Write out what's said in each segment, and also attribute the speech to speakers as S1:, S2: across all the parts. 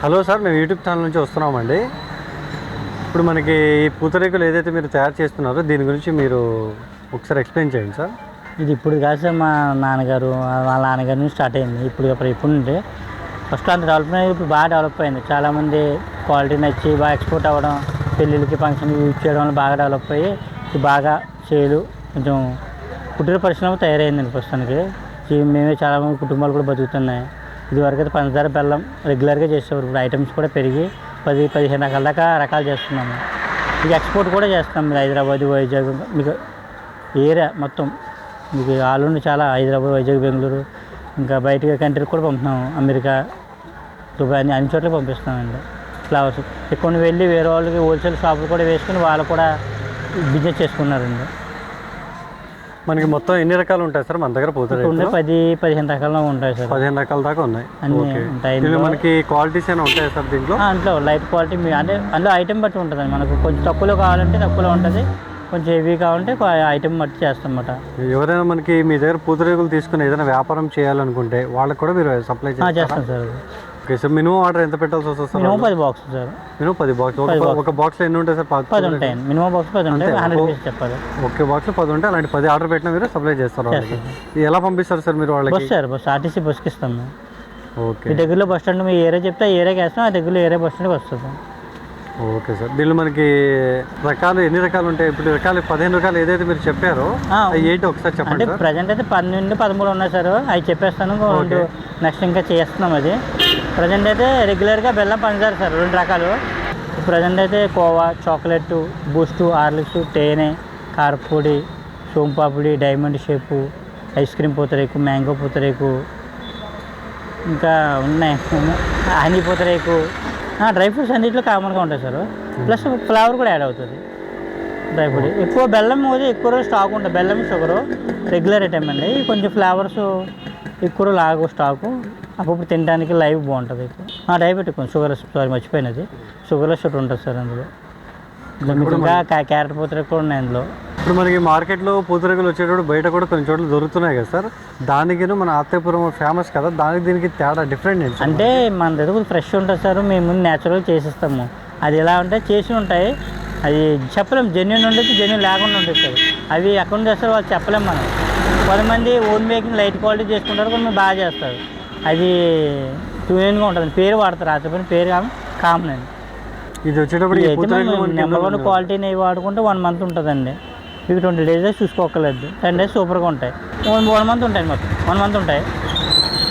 S1: Hello sir, మేము YouTube channel నుంచి వస్తున్నామండి. ఇప్పుడు మనకి ఈ పూతరేకులు ఏదైతే మీరు తయారు చేస్తున్నారో దీని గురించి మీరు ఒకసారి ఎక్స్ప్లెయిన్ చేయండి సార్.
S2: ఇది ఇప్పుడు కాదు సార్, మా నాన్నగారు వాళ్ళ నాన్నగారి నుంచి స్టార్ట్ అయింది. ఇప్పుడు నుండి ఫస్ట్ అంత డెవలప్మెంట్ అయ్యి ఇప్పుడు బాగా డెవలప్ అయింది. చాలామంది క్వాలిటీ నచ్చి బాగా ఎక్స్పోర్ట్ అవ్వడం, పెళ్ళిళ్ళకి ఫంక్షన్ యూజ్ చేయడం వల్ల బాగా డెవలప్ అయ్యి బాగా సేలు కొంచెం కుటీర పరిశ్రమ తయారైందండి ప్రస్తుతానికి. మేమే చాలామంది కుటుంబాలు కూడా బతుకుతున్నాయి. ఇదివరకు అయితే పంచదార బెల్లం రెగ్యులర్గా చేసేవారు. ఇప్పుడు ఐటమ్స్ కూడా పెరిగి 10-15 రకాల దాకా రకాలు చేస్తున్నాము. మీకు ఎక్స్పోర్ట్ కూడా చేస్తాం. మీరు హైదరాబాద్, వైజాగ్, మీకు ఏరియా మొత్తం మీకు ఆల్ చాలా హైదరాబాద్, వైజాగ్, బెంగళూరు, ఇంకా బయట కంట్రీకి కూడా పంపుతున్నాము. అమెరికా, దుబాయ్ అన్ని చోట్లకి పంపిస్తామండి ఫ్లవర్స్. కొన్ని వెళ్ళి వేరే వాళ్ళకి హోల్సేల్ షాపులు కూడా వేసుకుని వాళ్ళు కూడా బిజినెస్ చేసుకున్నారండి.
S1: మనకి మొత్తం ఎన్ని రకాలు ఉంటాయి సార్ మన దగ్గర? పూతరేకులు
S2: 10-15 రకాలు ఉంటాయి సార్.
S1: 15 రకాల దాకా ఉన్నాయి.
S2: అన్నీ ఉంటాయి.
S1: మనకి క్వాలిటీస్ అయినా ఉంటాయి సార్ దీంట్లో?
S2: అందులో లైట్ క్వాలిటీ అంటే అందులో ఐటెం బట్టి ఉంటుందండి. మనకు కొంచెం తక్కువలో కావాలంటే తక్కువలో ఉంటుంది, కొంచెం హెవీ కావాలంటే ఐటెం బట్టి చేస్తాం అన్నమాట.
S1: ఎవరైనా మనకి మీ దగ్గర పూతరేకులు తీసుకుని ఏదైనా వ్యాపారం చేయాలనుకుంటే వాళ్ళకి కూడా మీరు సప్లై
S2: చేస్తాం sir.
S1: Okay sir. Minimum order ఎంత పెట్టాల్సి వస్తుంది sir?
S2: Minimum 10 box sir.
S1: Minimum 10 box. ఒక బాక్స్లో ఎన్ని ఉంటాయి సార్?
S2: 10 ఉంటాయి. మినిమం బాక్స్ 10 ఉంటాయి. 100 పీస్ చెప్పాలి.
S1: ఒకే బాక్స్లో 10 ఉంటాయి. అలాంటి 10 ఆర్డర్ పెట్టినా మీరు సప్లై చేస్తారు. ఎలా పంపిస్తారు సార్ మీరు వాళ్ళకి?
S2: బస్ సార్, బస్ ఆర్టీసీ బస్కి ఇస్తాము.
S1: ఓకే.
S2: మీ దగ్గరలో బస్ స్టాండ్ మీ ఏరియా చెప్తే ఆ ఏరియాకి వేస్తాం. ఆ దగ్గరలో ఏరియా బస్ స్టాండ్కి వస్తుంది.
S1: Okay sir. దీనిలో మనకి రకాలు ఎన్ని రకాలు ఉంటాయి? ఇప్పుడు రకాలు 15 రకాలు ఏదైతే మీరు చెప్పారో ఏంటి ఒకసారి చెప్పండి.
S3: అంటే ప్రజెంట్ అయితే 12-13 ఉన్నాయి సార్. అవి చెప్పేస్తాను. నెక్స్ట్ ఇంకా చేస్తున్నాం. అది ప్రజెంట్ అయితే రెగ్యులర్గా బెల్లం పంచదార సార్ 2 రకాలు. ప్రజెంట్ అయితే కోవా, చాక్లెట్, బూస్ట్, హార్లిక్స్, తేనె, కారపొడి, సోంపాపిడి, డైమండ్ షేపు, ఐస్ క్రీమ్ పూతరేకు, మ్యాంగో పూతరేకు, ఇంకా ఉన్నాయి హనీ పూతరేకు, డ్రై ఫ్రూట్స్ అన్నింటిలో కామన్గా ఉంటాయి సార్. ప్లస్ ఫ్లేవర్ కూడా యాడ్ అవుతుంది డ్రై ఫ్రూట్. ఎక్కువ బెల్లం అయితే ఎక్కువ రోజు స్టాక్ ఉంటుంది. బెల్లం, షుగరు రెగ్యులర్ ఐటమ్ అండి. కొంచెం ఫ్లేవర్స్ ఎక్కువ లాగు స్టాకు. అప్పుడు తినడానికి లైవ్ బాగుంటుంది. డ్రై పెట్టుకోండి. షుగర్ మర్చిపోయినది, షుగర్లెస్ ఒకటి ఉంటుంది సార్ అందులో. ఇంకా క్యారెట్ పూతరేకు కూడా ఉన్నాయి అందులో.
S1: ఇప్పుడు మనకి మార్కెట్లో పూతరేకులు వచ్చేటప్పుడు బయట కూడా కొన్ని చోట్ల దొరుకుతున్నాయి కదా సార్. దానికి మన అత్తయ్యపురం ఫేమస్ కదా, దానికి దీనికి తేడా డిఫరెంట్ ఏంటి?
S2: అంటే మన దగ్గర ఫ్రెష్ ఉంటుంది సార్. మేము న్యాచురల్గా చేసిస్తాము. అది ఎలా ఉంటే చేసి ఉంటాయి. అది చెప్పలేము. జెన్యున్ ఉండొచ్చు, జెన్యున్ లేకుండా ఉంటుంది సార్. అవి ఎక్కడ చేస్తారు వాళ్ళు చెప్పలేము మనం. కొంతమంది ఓన్ మేకింగ్ లైట్ క్వాలిటీ చేసుకుంటారు, కొంతమంది బాగా చేస్తారు. అది జెన్యున్గా ఉంటుంది. పేరు వాడతారు. అత్తయ్యపురం పేరు కామన్ అండి.
S1: ఇది వచ్చేటప్పుడు
S2: నెంబర్ 1 క్వాలిటీ నెయ్యి వాడుకుంటే 1 మంత్ ఉంటుందండి. మీకు 20 డేస్ చూసుకోకలేదు. 10 డేస్ సూపర్గా ఉంటాయి. 1 మంత్ ఉంటాయి. మొత్తం 1 మంత్ ఉంటాయి.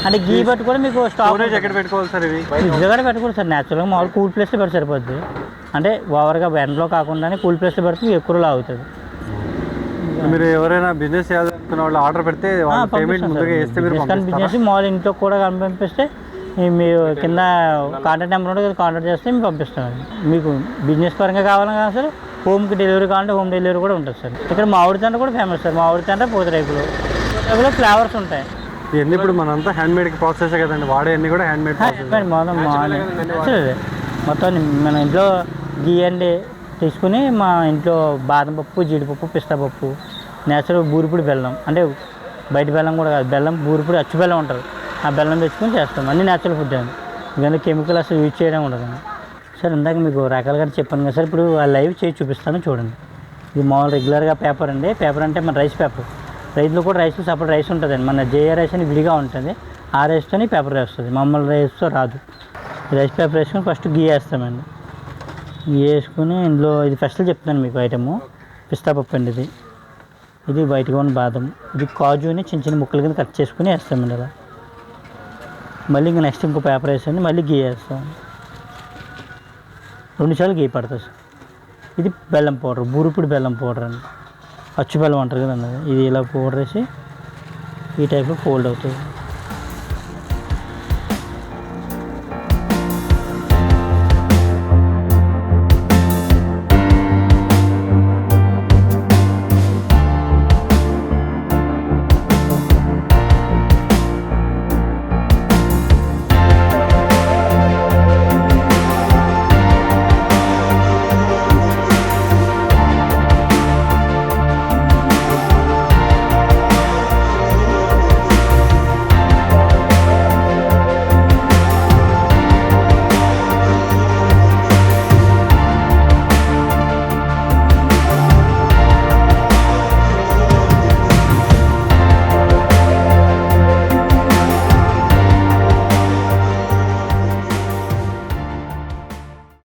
S2: అంటే గీ బట్టి కూడా మీకు స్టాక్
S1: ఎక్కడ పెట్టుకోవాలి సార్? ఇవి
S2: ఫ్రిడ్జ్ దగ్గర పెట్టుకోండి సార్. న్యాచురల్గా మామూలు కూల్ ప్లేస్లో పెట్టి సరిపోద్ది. అంటే ఓవర్గా ఎండలో కాకుండా కూల్ ప్లేస్లో పెడితే ఎక్కువ లాగుతుంది.
S1: మీరు ఎవరైనా బిజినెస్ చేయాలనుకున్న వాళ్ళు ఆర్డర్ పెడితే పేమెంట్ ముందుగా చేస్తే మీరు
S2: బిజినెస్ మామూలు ఇంట్లో కూడా పంపిస్తే మీరు కింద కాంటాక్ట్ నెంబర్ ఉంటుంది, కాంటాక్ట్ చేస్తే మేము పంపిస్తామండి. మీకు బిజినెస్ పరంగా కావాలన్నా సార్, హోమ్కి డెలివరీ కావాలంటే హోమ్ డెలివరీ కూడా ఉంటుంది సార్. ఇక్కడ మామిడి తండ్రి కూడా ఫేమస్ సార్. మామిడి తండ్రి పూతరేకులు ఫ్లేవర్స్ ఉంటాయి.
S1: ఇవన్నీ ఇప్పుడు మనంతా హ్యాండ్మేడ్ ప్రాసెస్ కదండి. వాడే అన్ని కూడా హ్యాండ్మేడ్
S2: మొత్తం మన ఇంట్లో గీ అండి తీసుకుని మా ఇంట్లో బాదం పప్పు, జీడిపప్పు, పిస్తా పప్పు, నేచురల్ బూరిపొడి బెల్లం, అంటే బయట బెల్లం కూడా కాదు, బెల్లం బూరిపొడి అచ్చు బెల్లం ఉంటుంది. ఆ బెల్లం తెచ్చుకొని చేస్తాం. అన్ని నేచురల్ ఫుడ్ అండి. ఇవన్నీ కెమికల్ అసలు యూజ్ చేయడం ఉండదండి సార్. ఇందాక మీకు రకాలుగా చెప్పాను కదా సార్. ఇప్పుడు లైవ్ చేసి చూపిస్తాను చూడండి. ఇది మామూలు రెగ్యులర్గా పేపర్ అండి. పేపర్ అంటే మన రైస్ పేపర్. రైస్లో కూడా రైస్ సపరేట్ రైస్ ఉంటుందండి. మన జేఏ రైస్ అని విడిగా ఉంటుంది. ఆ రైస్తోని పేపర్ వస్తుంది. మామూలు రైస్తో రాదు. రైస్ పేపర్ వేసుకొని ఫస్ట్ గీ వేస్తామండి. గీ వేసుకుని ఇందులో ఇది ఫస్ట్ చెప్తాను మీకు ఐటము. పిస్తా పప్పు అండి. ఇది బయటగా ఉన్న బాదం. ఇది కాజుని చిన్న చిన్న ముక్కల కింద కట్ చేసుకుని వేస్తామండి. ఇలా మళ్ళీ ఇంకా నెక్స్ట్ ఇంకో పేపర్ వేసాను. మళ్ళీ గీ వేస్తాం. 2 సార్లు గీ పడుతుంది సార్. ఇది బెల్లం పౌడర్, బూరిపొడి బెల్లం పౌడర్ అండి. అచ్చు బెల్లం అంటారు కదండి. ఇది ఇలా పౌడర్ వేసి ఈ టైప్లో ఫోల్డ్ అవుతుంది.